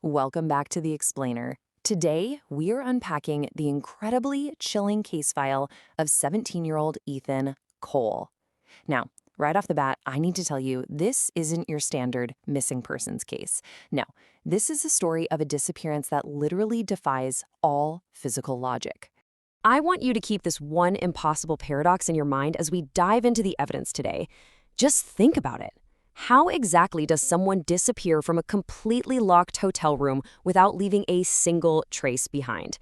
Welcome back to The Explainer. Today, we're unpacking the incredibly chilling case file of 17-year-old Ethan Cole. Now, right off the bat, I need to tell you, this isn't your standard missing persons case. No, this is a story of a disappearance that literally defies all physical logic. I want you to keep this one impossible paradox in your mind as we dive into the evidence today. Just think about it. How exactly does someone disappear from a completely locked hotel room without leaving a single trace behind?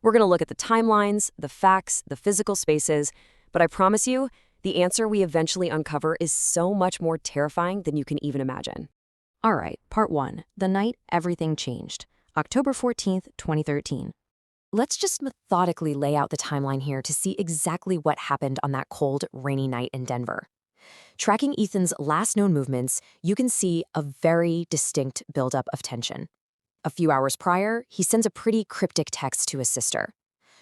We're going to look at the timelines, the facts, the physical spaces, but I promise you, the answer we eventually uncover is so much more terrifying than you can even imagine. All right, part 1, the night everything changed, October 14th, 2013. Let's just methodically lay out the timeline here to see exactly what happened on that cold, rainy night in Denver. Tracking Ethan's last known movements, you can see a very distinct buildup of tension. A few hours prior, he sends a pretty cryptic text to his sister.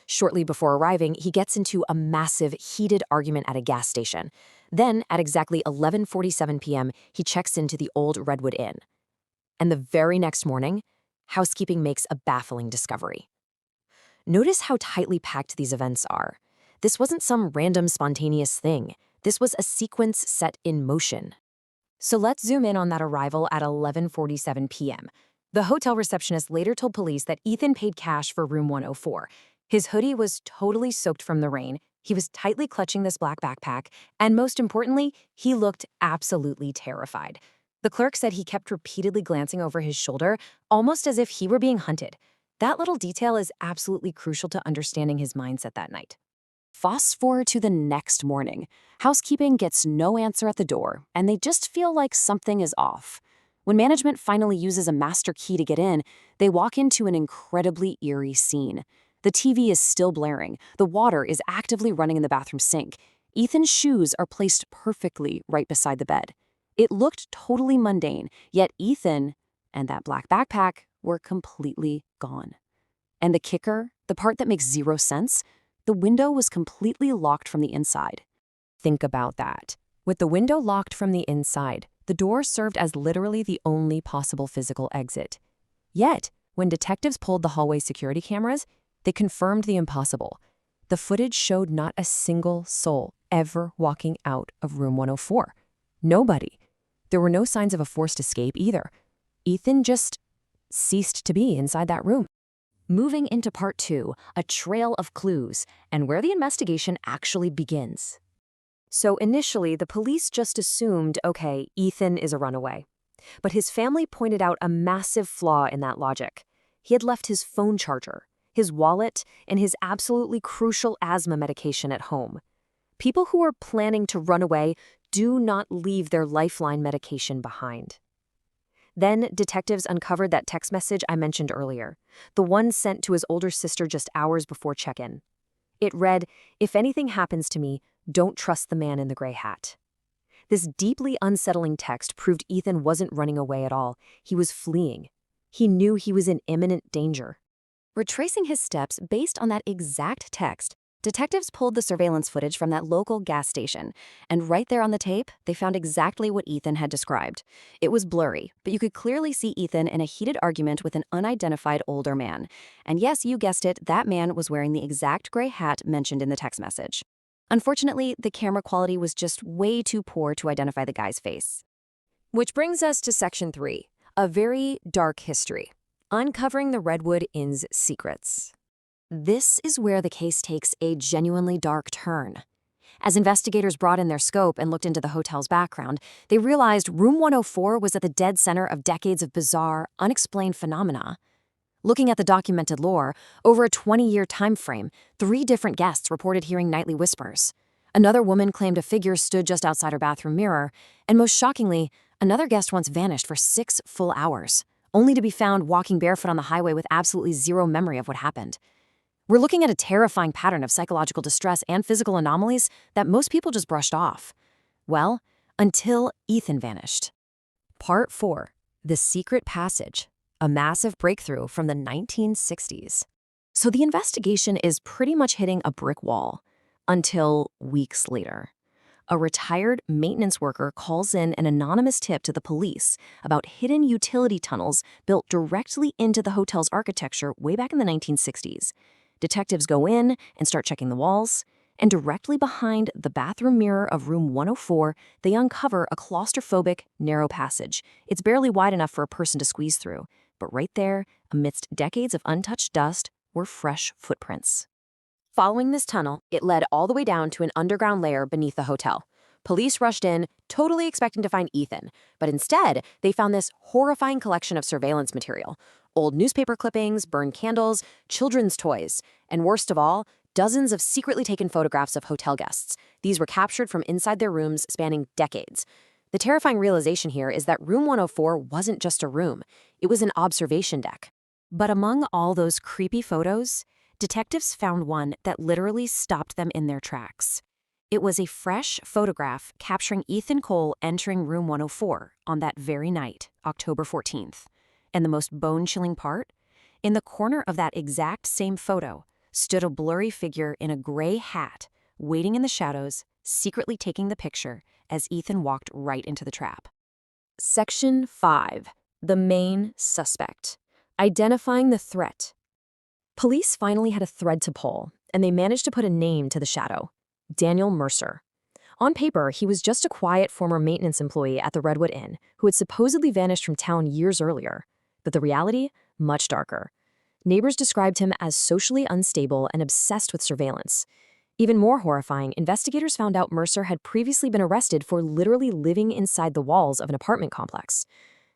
Shortly before arriving, he gets into a massive, heated argument at a gas station. Then, at exactly 11:47 p.m., he checks into the old Redwood Inn. And the very next morning, housekeeping makes a baffling discovery. Notice how tightly packed these events are. This wasn't some random spontaneous thing. This was a sequence set in motion. So let's zoom in on that arrival at 11:47 p.m. The hotel receptionist later told police that Ethan paid cash for room 104. His hoodie was totally soaked from the rain, he was tightly clutching this black backpack, and most importantly, he looked absolutely terrified. The clerk said he kept repeatedly glancing over his shoulder, almost as if he were being hunted. That little detail is absolutely crucial to understanding his mindset that night. Fast forward to the next morning. Housekeeping gets no answer at the door, and they just feel like something is off. When management finally uses a master key to get in, they walk into an incredibly eerie scene. The TV is still blaring. The water is actively running in the bathroom sink. Ethan's shoes are placed perfectly right beside the bed. It looked totally mundane, yet Ethan and that black backpack were completely gone. And the kicker, the part that makes zero sense, the window was completely locked from the inside. Think about that. With the window locked from the inside, the door served as literally the only possible physical exit. Yet, when detectives pulled the hallway security cameras, they confirmed the impossible. The footage showed not a single soul ever walking out of room 104. Nobody. There were no signs of a forced escape either. Ethan just ceased to be inside that room. Moving into part 2, a trail of clues, and where the investigation actually begins. So initially, the police just assumed, okay, Ethan is a runaway. But his family pointed out a massive flaw in that logic. He had left his phone charger, his wallet, and his absolutely crucial asthma medication at home. People who are planning to run away do not leave their lifeline medication behind. Then, detectives uncovered that text message I mentioned earlier, the one sent to his older sister just hours before check-in. It read, "If anything happens to me, don't trust the man in the gray hat." This deeply unsettling text proved Ethan wasn't running away at all. He was fleeing. He knew he was in imminent danger. Retracing his steps based on that exact text, detectives pulled the surveillance footage from that local gas station, and right there on the tape, they found exactly what Ethan had described. It was blurry, but you could clearly see Ethan in a heated argument with an unidentified older man. And yes, you guessed it, that man was wearing the exact gray hat mentioned in the text message. Unfortunately, the camera quality was just way too poor to identify the guy's face. Which brings us to Section 3, a very dark history, uncovering the Redwood Inn's secrets. This is where the case takes a genuinely dark turn. As investigators broadened their scope and looked into the hotel's background, they realized room 104 was at the dead center of decades of bizarre, unexplained phenomena. Looking at the documented lore, over a 20-year time frame, 3 different guests reported hearing nightly whispers. Another woman claimed a figure stood just outside her bathroom mirror, and most shockingly, another guest once vanished for 6 full hours, only to be found walking barefoot on the highway with absolutely zero memory of what happened. We're looking at a terrifying pattern of psychological distress and physical anomalies that most people just brushed off. Well, until Ethan vanished. Part 4, The Secret Passage, a massive breakthrough from the 1960s. So the investigation is pretty much hitting a brick wall until weeks later. A retired maintenance worker calls in an anonymous tip to the police about hidden utility tunnels built directly into the hotel's architecture way back in the 1960s. Detectives go in and start checking the walls, and directly behind the bathroom mirror of room 104, they uncover a claustrophobic, narrow passage. It's barely wide enough for a person to squeeze through, but right there, amidst decades of untouched dust, were fresh footprints. Following this tunnel, it led all the way down to an underground layer beneath the hotel. Police rushed in, totally expecting to find Ethan, but instead, they found this horrifying collection of surveillance material. Old newspaper clippings, burned candles, children's toys, and worst of all, dozens of secretly taken photographs of hotel guests. These were captured from inside their rooms spanning decades. The terrifying realization here is that room 104 wasn't just a room, it was an observation deck. But among all those creepy photos, detectives found one that literally stopped them in their tracks. It was a fresh photograph capturing Ethan Cole entering room 104 on that very night, October 14th. And the most bone-chilling part? In the corner of that exact same photo stood a blurry figure in a gray hat, waiting in the shadows, secretly taking the picture as Ethan walked right into the trap. Section 5. The main suspect. Identifying the threat. Police finally had a thread to pull, and they managed to put a name to the shadow: Daniel Mercer. On paper, he was just a quiet former maintenance employee at the Redwood Inn who had supposedly vanished from town years earlier. But the reality? Much darker. Neighbors described him as socially unstable and obsessed with surveillance. Even more horrifying, investigators found out Mercer had previously been arrested for literally living inside the walls of an apartment complex.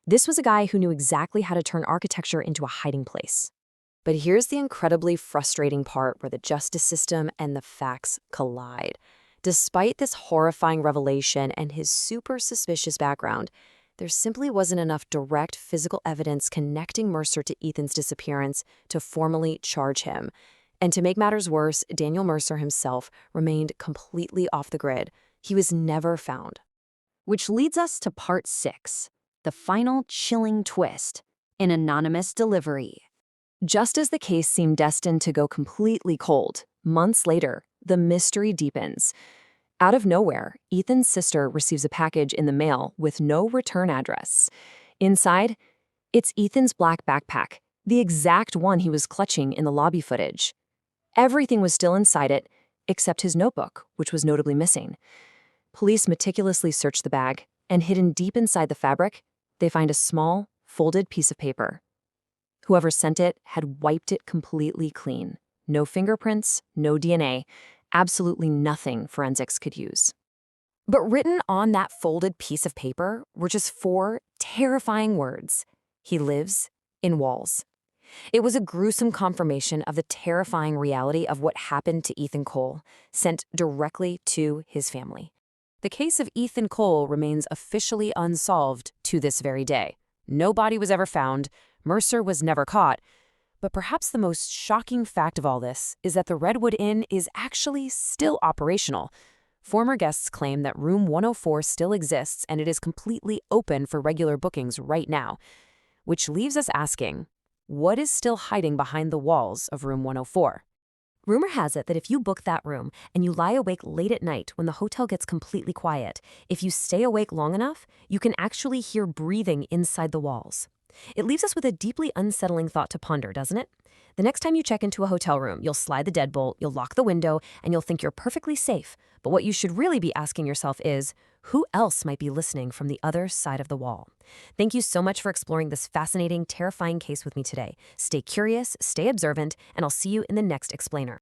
This was a guy who knew exactly how to turn architecture into a hiding place. But here's the incredibly frustrating part where the justice system and the facts collide. Despite this horrifying revelation and his super suspicious background, there simply wasn't enough direct physical evidence connecting Mercer to Ethan's disappearance to formally charge him. And to make matters worse, Daniel Mercer himself remained completely off the grid. He was never found. Which leads us to part 6, the final chilling twist: an anonymous delivery. Just as the case seemed destined to go completely cold, months later, the mystery deepens. Out of nowhere, Ethan's sister receives a package in the mail with no return address. Inside, it's Ethan's black backpack, the exact one he was clutching in the lobby footage. Everything was still inside it, except his notebook, which was notably missing. Police meticulously search the bag, and hidden deep inside the fabric, they find a small, folded piece of paper. Whoever sent it had wiped it completely clean. No fingerprints, no DNA, absolutely nothing forensics could use. But written on that folded piece of paper were just 4 terrifying words: he lives in walls. It was a gruesome confirmation of the terrifying reality of what happened to Ethan Cole, sent directly to his family. The case of Ethan Cole remains officially unsolved to this very day. No body was ever found, Mercer was never caught, but perhaps the most shocking fact of all this is that the Redwood Inn is actually still operational. Former guests claim that room 104 still exists and it is completely open for regular bookings right now, which leaves us asking, what is still hiding behind the walls of room 104? Rumor has it that if you book that room and you lie awake late at night when the hotel gets completely quiet, if you stay awake long enough, you can actually hear breathing inside the walls. It leaves us with a deeply unsettling thought to ponder, doesn't it? The next time you check into a hotel room, you'll slide the deadbolt, you'll lock the window, and you'll think you're perfectly safe. But what you should really be asking yourself is, who else might be listening from the other side of the wall? Thank you so much for exploring this fascinating, terrifying case with me today. Stay curious, stay observant, and I'll see you in the next explainer.